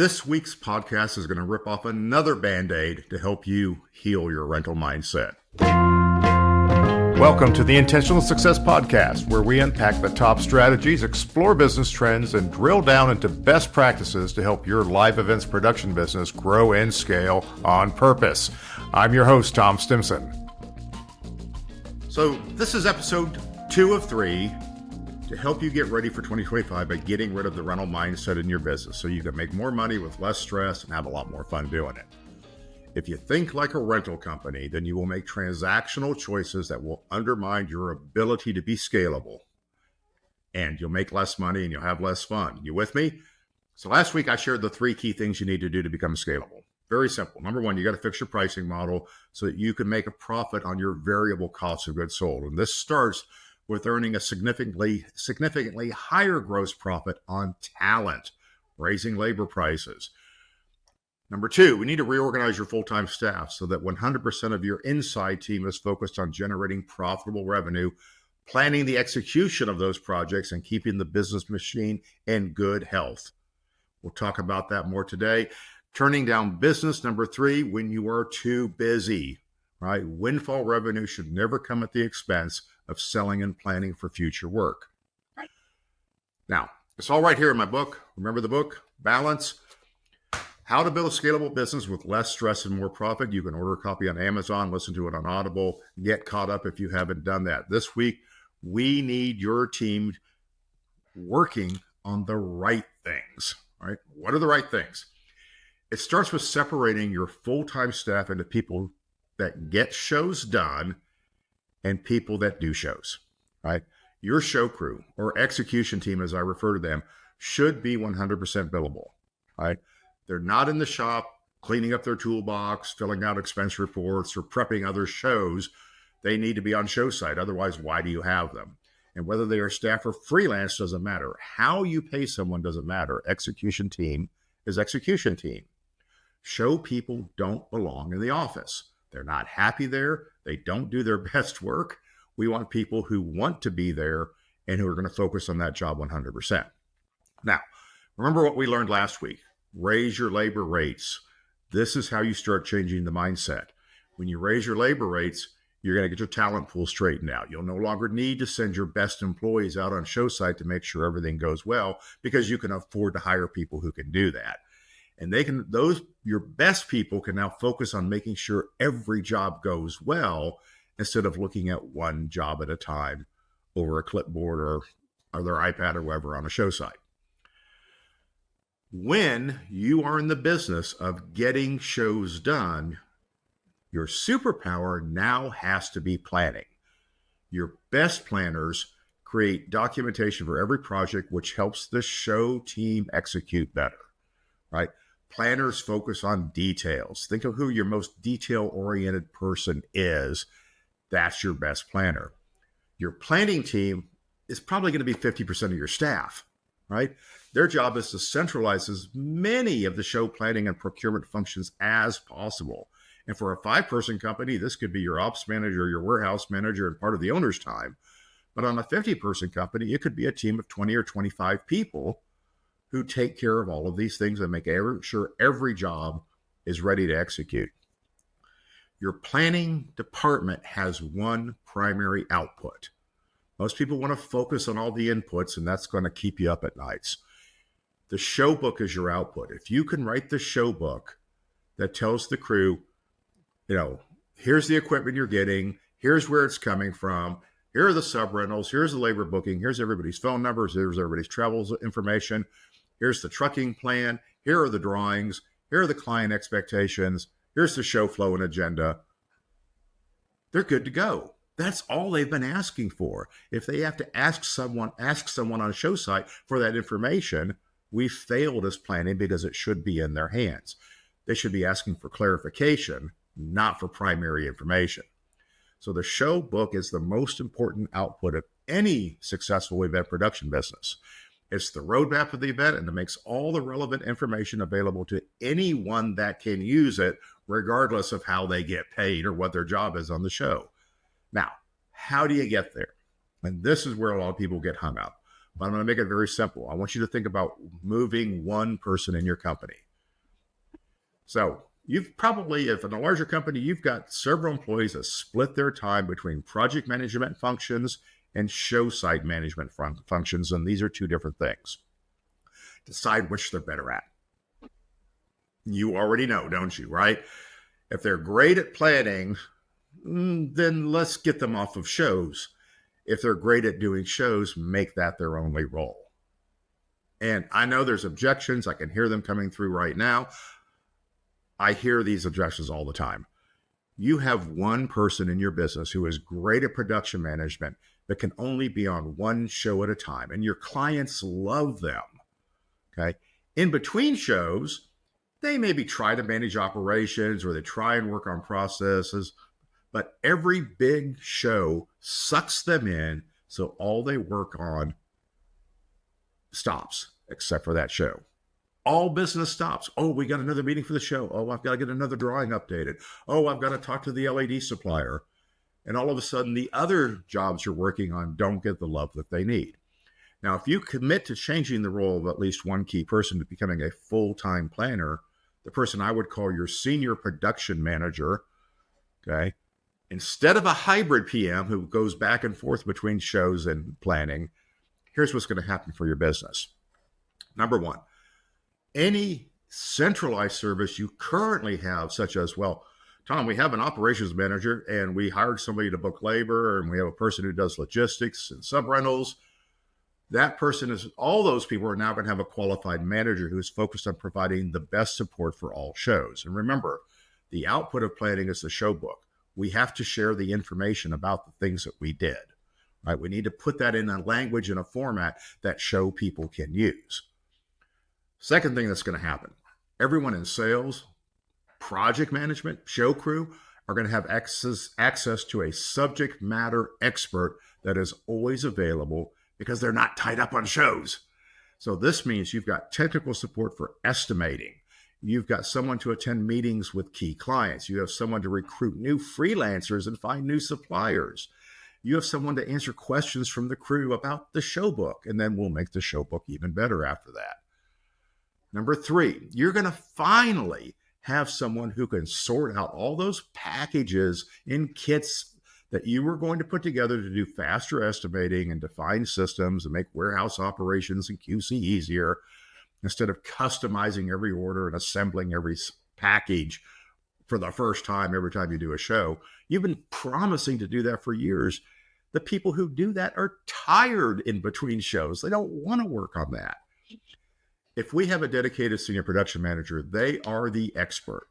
This week's podcast is going to rip off another Band-Aid to help you heal your rental mindset. Welcome to the Intentional Success Podcast, where we unpack the top strategies, explore business trends, and drill down into best practices to help your live events production business grow and scale on purpose. I'm your host, Tom Stimson. So this is episode 2 of 3 to help you get ready for 2025 by getting rid of the rental mindset in your business so you can make more money with less stress and have a lot more fun doing it. If you think like a rental company, then you will make transactional choices that will undermine your ability to be scalable. And you'll make less money and you'll have less fun. You with me? So last week I shared the 3 key things you need to do to become scalable. Very simple. Number 1, you got to fix your pricing model so that you can make a profit on your variable cost of goods sold. And this starts with earning a significantly higher gross profit on talent, raising labor prices. Number 2, we need to reorganize your full-time staff so that 100% of your inside team is focused on generating profitable revenue, planning the execution of those projects, and keeping the business machine in good health. We'll talk about that more today. Turning down business. Number 3, when you are too busy, right? Windfall revenue should never come at the expense of selling and planning for future work. Now, it's all right here in my book. Remember the book, Balance? How to Build a Scalable Business with Less Stress and More Profit. You can order a copy on Amazon, listen to it on Audible, get caught up if you haven't done that. This week, we need your team working on the right things, right? What are the right things? It starts with separating your full-time staff into people that get shows done and people that do shows, right? Your show crew or execution team, as I refer to them, should be 100% billable, right? They're not in the shop cleaning up their toolbox, filling out expense reports, or prepping other shows. They need to be on show site. Otherwise, why do you have them? And whether they are staff or freelance doesn't matter. How you pay someone doesn't matter. Execution team is execution team. Show people don't belong in the office. They're not happy there. They don't do their best work. We want people who want to be there and who are going to focus on that job 100%. Now, remember what we learned last week. Raise your labor rates. This is how you start changing the mindset. When you raise your labor rates, you're going to get your talent pool straightened out. You'll no longer need to send your best employees out on show site to make sure everything goes well because you can afford to hire people who can do that. And your best people can now focus on making sure every job goes well instead of looking at one job at a time over a clipboard or their iPad or whatever on a show site. When you are in the business of getting shows done, your superpower now has to be planning. Your best planners create documentation for every project, which helps the show team execute better, right? Planners focus on details. Think of who your most detail-oriented person is. That's your best planner. Your planning team is probably going to be 50% of your staff, right? Their job is to centralize as many of the show planning and procurement functions as possible. And for a 5-person company, this could be your ops manager, your warehouse manager, and part of the owner's time. But on a 50-person company, it could be a team of 20 or 25 people who take care of all of these things and make sure every job is ready to execute. Your planning department has one primary output. Most people want to focus on all the inputs, and that's going to keep you up at nights. The show book is your output. If you can write the show book that tells the crew, here's the equipment you're getting, here's where it's coming from, here are the sub-rentals, here's the labor booking, here's everybody's phone numbers, here's everybody's travel information, here's the trucking plan, here are the drawings, here are the client expectations, here's the show flow and agenda. They're good to go. That's all they've been asking for. If they have to ask someone on a show site for that information, we failed as planning because it should be in their hands. They should be asking for clarification, not for primary information. So the show book is the most important output of any successful event production business. It's the roadmap of the event, and it makes all the relevant information available to anyone that can use it, regardless of how they get paid or what their job is on the show. Now, how do you get there? And this is where a lot of people get hung up. But I'm going to make it very simple. I want you to think about moving one person in your company. So you've probably, if in a larger company, you've got several employees that split their time between project management functions and show site management functions. And these are two different things. Decide which they're better at. You already know, don't you, right? If they're great at planning, then let's get them off of shows. If they're great at doing shows, make that their only role. And I know there's objections. I can hear them coming through right now. I hear these objections all the time. You have one person in your business who is great at production management, but can only be on one show at a time. And your clients love them. Okay. In between shows, they maybe try to manage operations or they try and work on processes, but every big show sucks them in. So all they work on stops, except for that show. All business stops. Oh, we got another meeting for the show. Oh, I've got to get another drawing updated. Oh, I've got to talk to the LED supplier. And all of a sudden, the other jobs you're working on don't get the love that they need. Now, if you commit to changing the role of at least one key person to becoming a full-time planner, the person I would call your senior production manager, okay, instead of a hybrid PM who goes back and forth between shows and planning, here's what's going to happen for your business. Number one, any centralized service you currently have, such as, well, Tom, we have an operations manager and we hired somebody to book labor and we have a person who does logistics and sub-rentals. That person is, all those people are now going to have a qualified manager who is focused on providing the best support for all shows. And remember, the output of planning is the show book. We have to share the information about the things that we did, right? We need to put that in a language and a format that show people can use. Second thing that's going to happen, everyone in sales, project management, show crew are going to have access to a subject matter expert that is always available because they're not tied up on shows. So this means you've got technical support for estimating. You've got someone to attend meetings with key clients. You have someone to recruit new freelancers and find new suppliers. You have someone to answer questions from the crew about the show book, and then we'll make the show book even better after that. Number three, you're going to finally have someone who can sort out all those packages in kits that you were going to put together to do faster estimating and define systems and make warehouse operations and QC easier, instead of customizing every order and assembling every package for the first time every time you do a show. You've been promising to do that for years. The people who do that are tired in between shows. They don't want to work on that. If we have a dedicated senior production manager, they are the expert,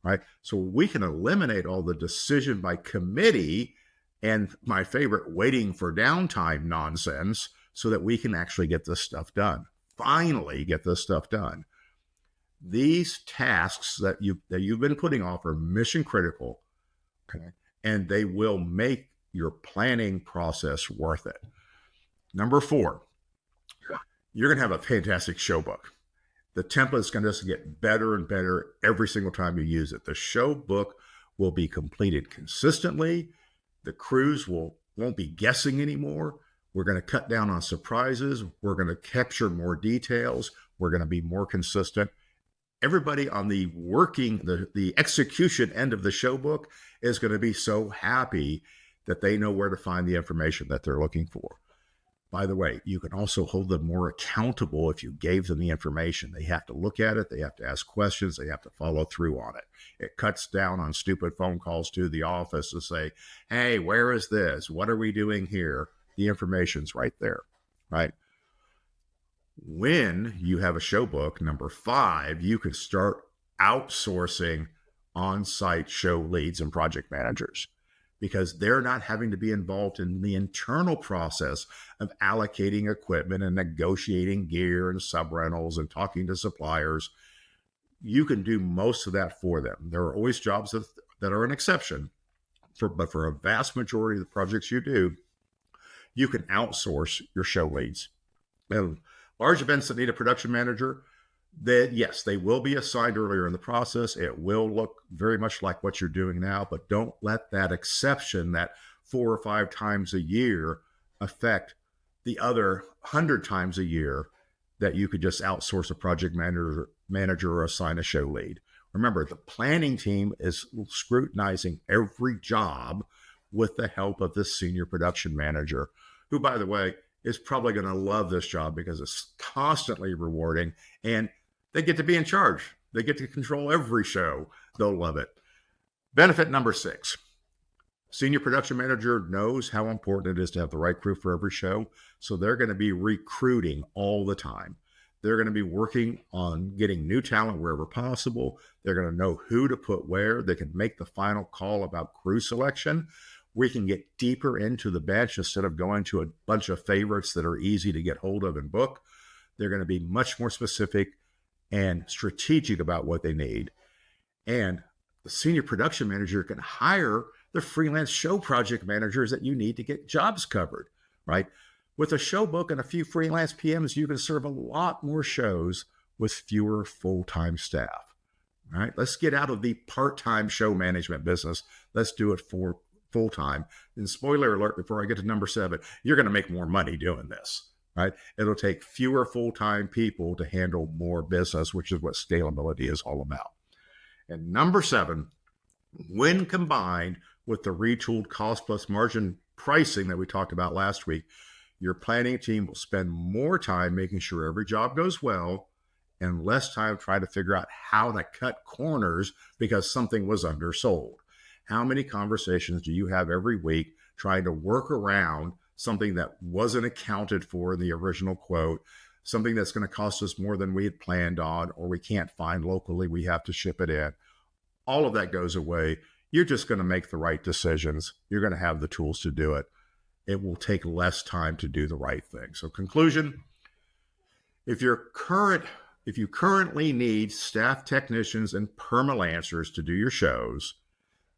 right? So we can eliminate all the decision by committee and, my favorite, waiting for downtime nonsense so that we can actually get this stuff done. Finally get this stuff done. These tasks that you've been putting off are mission critical, okay? And they will make your planning process worth it. Number four, you're going to have a fantastic show book. The template is going to just get better and better every single time you use it. The show book will be completed consistently. The crews won't be guessing anymore. We're going to cut down on surprises. We're going to capture more details. We're going to be more consistent. Everybody on the execution end of the show book is going to be so happy that they know where to find the information that they're looking for. By the way, you can also hold them more accountable if you gave them the information. They have to look at it. They have to ask questions. They have to follow through on it. It cuts down on stupid phone calls to the office to say, hey, where is this? What are we doing here? The information's right there, right? When you have a show book, number five, you can start outsourcing on-site show leads and project managers, because they're not having to be involved in the internal process of allocating equipment and negotiating gear and sub-rentals and talking to suppliers. You can do most of that for them. There are always jobs that are an exception, but for a vast majority of the projects you do, you can outsource your show leads. And large events that need a production manager, then yes, they will be assigned earlier in the process. It will look very much like what you're doing now, but don't let that exception, that 4 or 5 times a year, affect the other 100 times a year that you could just outsource a project manager or assign a show lead, Remember, the planning team is scrutinizing every job with the help of this senior production manager, who, by the way, is probably going to love this job because it's constantly rewarding and they get to be in charge. They get to control every show. They'll love it. Benefit number 6. Senior production manager knows how important it is to have the right crew for every show. So they're going to be recruiting all the time. They're going to be working on getting new talent wherever possible. They're going to know who to put where. They can make the final call about crew selection. We can get deeper into the bench instead of going to a bunch of favorites that are easy to get hold of and book. They're going to be much more specific and strategic about what they need. And the senior production manager can hire the freelance show project managers that you need to get jobs covered, right? With a show book and a few freelance PMs, you can serve a lot more shows with fewer full-time staff, right? Let's get out of the part-time show management business. Let's do it for full-time. And spoiler alert, before I get to number 7, you're going to make more money doing this, right? It'll take fewer full-time people to handle more business, which is what scalability is all about. And number 7, when combined with the retooled cost plus margin pricing that we talked about last week, your planning team will spend more time making sure every job goes well and less time trying to figure out how to cut corners because something was undersold. How many conversations do you have every week trying to work around something that wasn't accounted for in the original quote, something that's going to cost us more than we had planned on, or we can't find locally, we have to ship it in? All of that goes away. You're just going to make the right decisions. You're going to have the tools to do it. It will take less time to do the right thing. So conclusion, if you currently need staff technicians and permalancers to do your shows,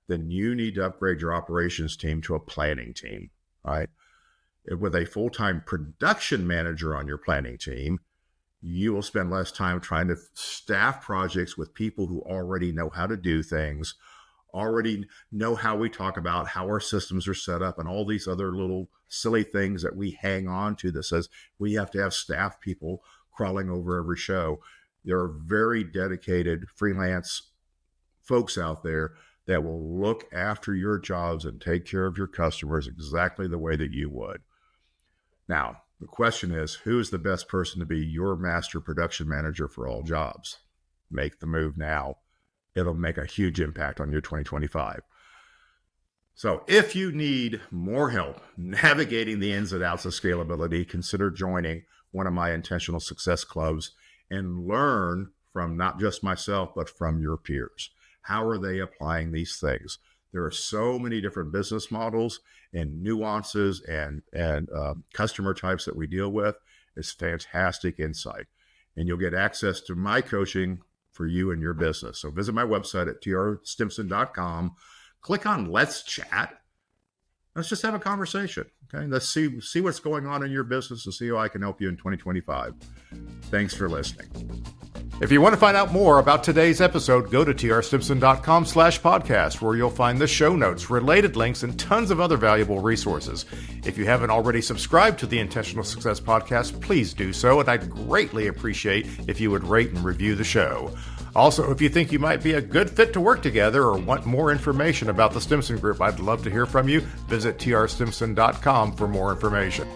then you need to upgrade your operations team to a planning team, right? With a full-time production manager on your planning team, you will spend less time trying to staff projects with people who already know how to do things, already know how we talk about how our systems are set up and all these other little silly things that we hang on to that says we have to have staff people crawling over every show. There are very dedicated freelance folks out there that will look after your jobs and take care of your customers exactly the way that you would. Now, the question is, who is the best person to be your master production manager for all jobs? Make the move now. It'll make a huge impact on your 2025. So if you need more help navigating the ins and outs of scalability, consider joining one of my intentional success clubs and learn from not just myself, but from your peers. How are they applying these things? There are so many different business models and nuances and customer types that we deal with. It's fantastic insight. And you'll get access to my coaching for you and your business. So visit my website at trstimson.com. Click on Let's Chat. Let's just have a conversation. Okay. Let's see what's going on in your business and see how I can help you in 2025. Thanks for listening. If you want to find out more about today's episode, go to trstimson.com/podcast, where you'll find the show notes, related links, and tons of other valuable resources. If you haven't already subscribed to the Intentional Success Podcast, please do so, and I'd greatly appreciate if you would rate and review the show. Also, if you think you might be a good fit to work together or want more information about the Stimson Group, I'd love to hear from you. Visit trstimson.com for more information.